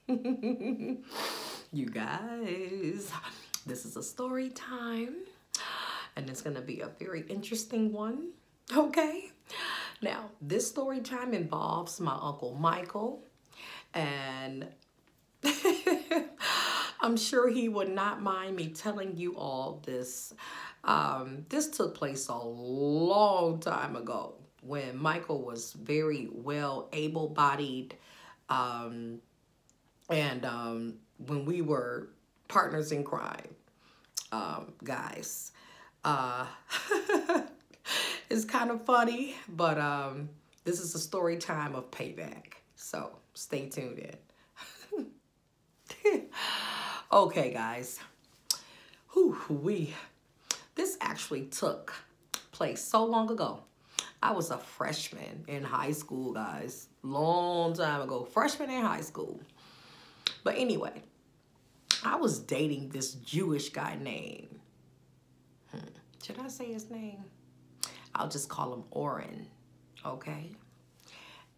You guys, this is a story time, and it's going to be a very interesting one, okay? Now, this story time involves my Uncle Michael, and I'm sure he would not mind me telling you all this. This took place a long time ago when Michael was very well able-bodied, and when we were partners in crime, guys. Uh, it's kind of funny, but this is a story time of payback. So stay tuned in. Okay, guys. This actually took place so long ago. I was a freshman in high school, guys. Long time ago. Freshman in high school. But anyway, I was dating this Jewish guy named, should I say his name? I'll just call him Oren, okay?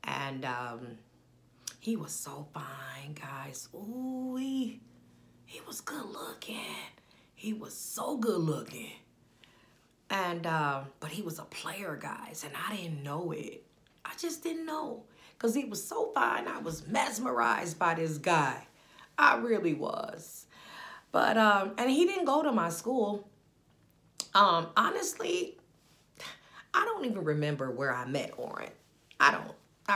And he was so fine, guys. Ooh, he was good looking. He was so good looking. And, but he was a player, guys, and I didn't know it. I just didn't know. Because he was so fine, I was mesmerized by this guy. I really was. But, and he didn't go to my school. Honestly, I don't even remember where I met Oren. I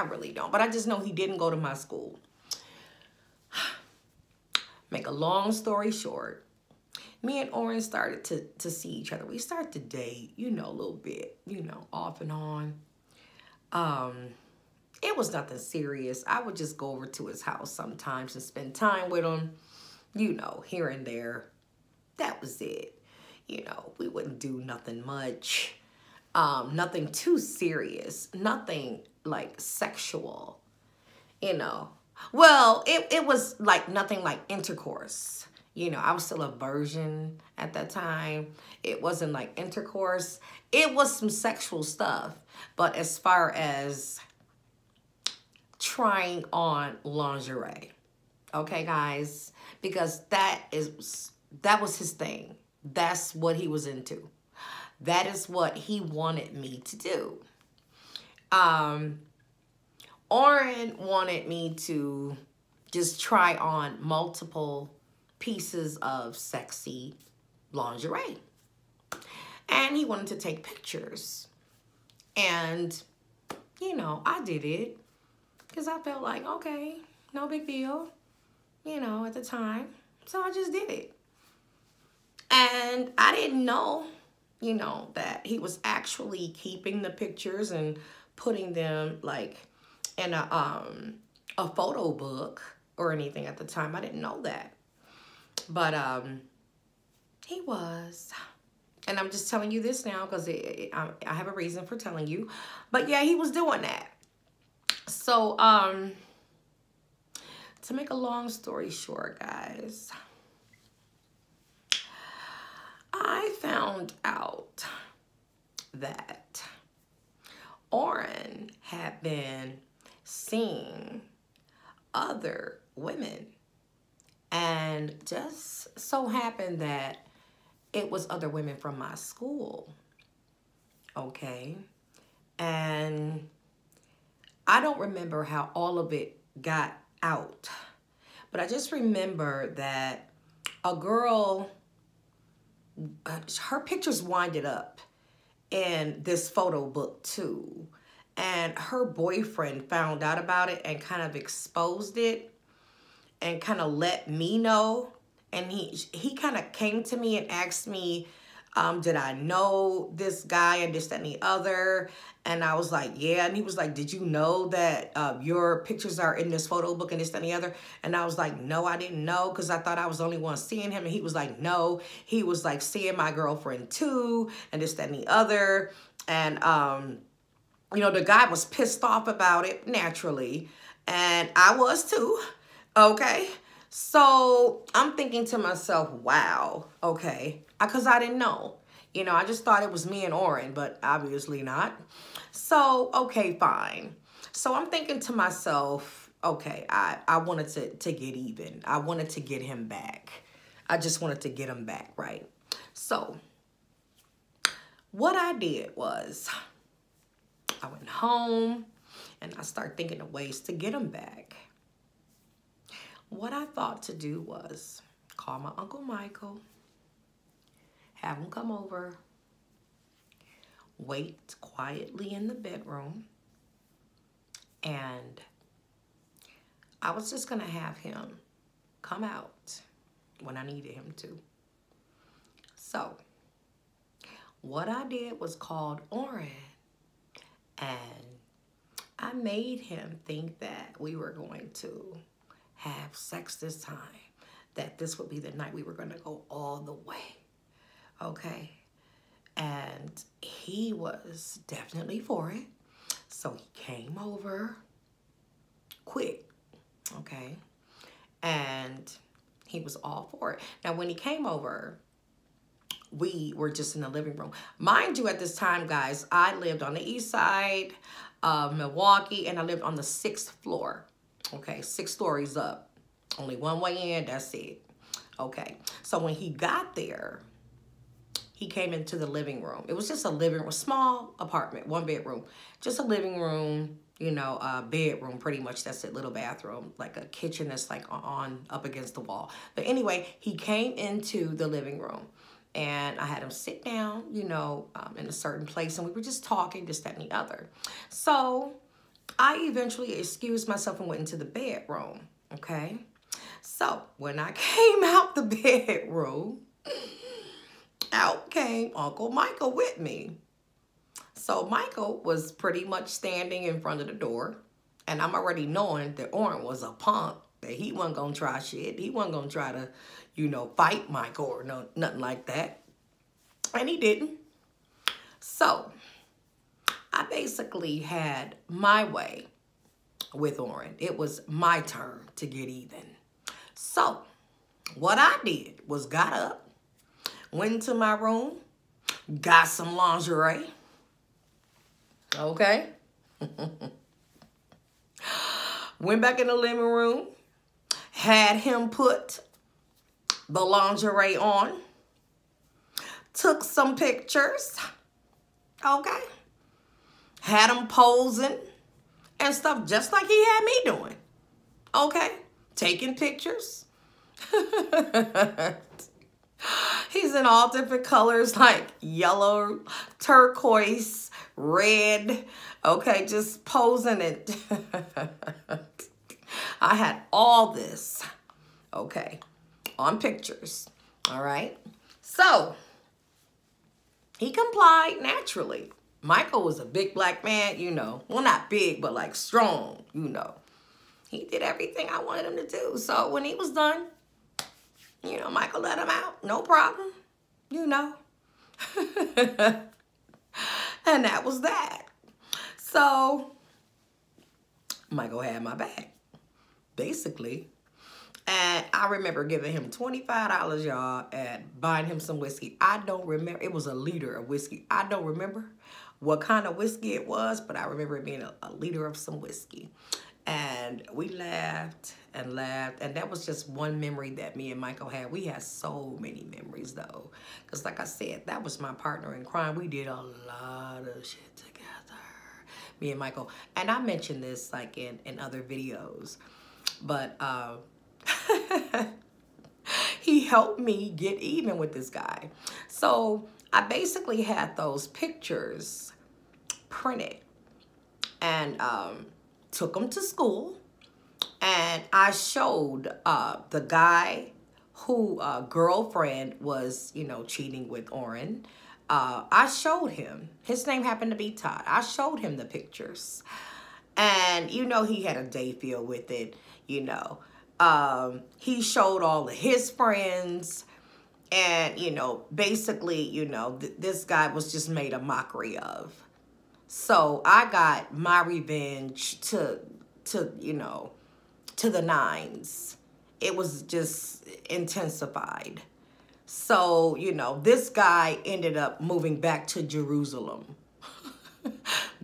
really don't. But I just know he didn't go to my school. Make a long story short, me and Oren started to see each other. We started to date, you know, a little bit, you know, off and on. It was nothing serious. I would just go over to his house sometimes and spend time with him, you know, here and there. That was it. You know, we wouldn't do nothing much. Nothing too serious. Nothing like sexual, you know. Well, it was like nothing like intercourse. You know, I was still a virgin at that time. It wasn't like intercourse. It was some sexual stuff. But as far as trying on lingerie, okay, guys? Because that was his thing. That's what he was into. That is what he wanted me to do. Oren wanted me to just try on multiple pieces of sexy lingerie. And he wanted to take pictures. And, you know, I did it because I felt like, okay, no big deal, you know, at the time. So I just did it. And I didn't know, you know, that he was actually keeping the pictures and putting them like in a photo book or anything at the time. I didn't know that. But he was. And I'm just telling you this now because I have a reason for telling you. But yeah, he was doing that. So to make a long story short, guys, I found out that Oren had been seeing other women, and just so happened that it was other women from my school, okay? And I don't remember how all of it got out, but I just remember that a girl, her pictures winded up in this photo book too. And her boyfriend found out about it and kind of exposed it and kind of let me know. And he kind of came to me and asked me, did I know this guy and this, that, and the other? And I was like, yeah. And he was like, did you know that your pictures are in this photo book and this, that, and the other? And I was like, no, I didn't know, because I thought I was the only one seeing him. And he was like, no. He was like seeing my girlfriend too and this, that, and the other. And, you know, the guy was pissed off about it, naturally. And I was too, okay? So I'm thinking to myself, wow, okay. Because I didn't know. You know, I just thought it was me and Oren, but obviously not. So, okay, fine. So I'm thinking to myself, okay, I wanted to get even. I wanted to get him back. I just wanted to get him back, right? So what I did was I went home and I started thinking of ways to get him back. What I thought to do was call my Uncle Michael, have him come over, wait quietly in the bedroom, and I was just going to have him come out when I needed him to. So what I did was called Oren, and I made him think that we were going to have sex this time, that this would be the night we were going to go all the way, okay? And he was definitely for it. So he came over quick, okay? And he was all for it. Now, when he came over, we were just in the living room. Mind you, at this time, guys, I lived on the east side of Milwaukee, and I lived on the 6th floor. Okay, 6 stories up. Only one way in, that's it. Okay, so when he got there, he came into the living room. It was just a living room, small apartment, 1 bedroom. Just a living room, you know, a bedroom, pretty much. That's it, little bathroom, like a kitchen that's like on up against the wall. But anyway, he came into the living room. And I had him sit down, you know, in a certain place. And we were just talking, this, that, and the other. So I eventually excused myself and went into the bedroom, okay? So when I came out the bedroom, out came Uncle Michael with me. So Michael was pretty much standing in front of the door. And I'm already knowing that Oren was a punk, that he wasn't going to try shit. He wasn't going to try to, you know, fight Michael or no, nothing like that. And he didn't. So I basically had my way with Oren. It was my turn to get even. So what I did was got up, went into my room, got some lingerie. Okay. Went back in the living room, had him put the lingerie on, took some pictures, okay? Had him posing and stuff just like he had me doing, okay? Taking pictures. He's in all different colors like yellow, turquoise, red, okay? Just posing it. I had all this, okay, on pictures, all right? So he complied naturally. Michael was a big black man, you know. Well, not big, but like strong, you know. He did everything I wanted him to do. So when he was done, you know, Michael let him out. No problem, you know. And that was that. So Michael had my back, basically. And I remember giving him $25, y'all, and buying him some whiskey. I don't remember. It was a liter of whiskey. I don't remember what kind of whiskey it was, but I remember it being a liter of some whiskey. And we laughed and laughed. And that was just one memory that me and Michael had. We had so many memories, though. Because like I said, that was my partner in crime. We did a lot of shit together, me and Michael. And I mentioned this like in other videos. But he helped me get even with this guy. So I basically had those pictures printed and took them to school. And I showed the guy who girlfriend was, you know, cheating with Oren. I showed him. His name happened to be Todd. I showed him the pictures. And, you know, he had a day feel with it, you know. He showed all of his friends. And, you know, basically, you know, this guy was just made a mockery of. So I got my revenge to you know, to the nines. It was just intensified. So, you know, this guy ended up moving back to Jerusalem,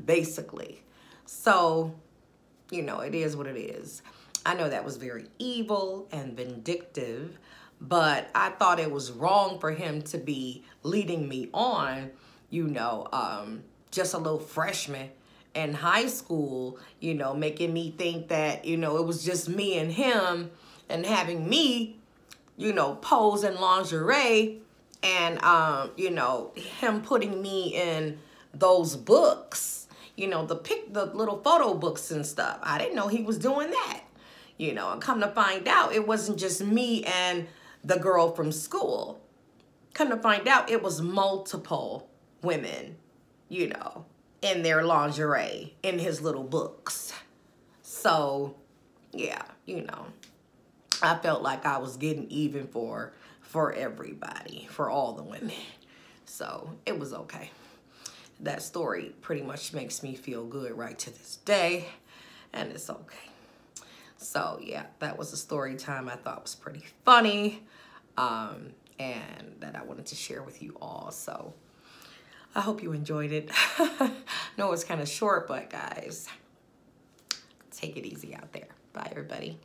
basically. So You know, it is what it is. I know that was very evil and vindictive, but I thought it was wrong for him to be leading me on, you know, just a little freshman in high school, you know, making me think that, you know, it was just me and him, and having me, you know, pose in lingerie, and, you know, him putting me in those books, you know, the little photo books and stuff. I didn't know he was doing that, you know, and come to find out, it wasn't just me and the girl from school. Come to find out, it was multiple women, you know, in their lingerie, in his little books. So, yeah, you know, I felt like I was getting even for everybody, for all the women. So, it was okay. That story pretty much makes me feel good right to this day, and it's okay. So, yeah, that was a story time I thought was pretty funny, and that I wanted to share with you all. So, I hope you enjoyed it. I know it's kind of short, but guys, take it easy out there. Bye, everybody.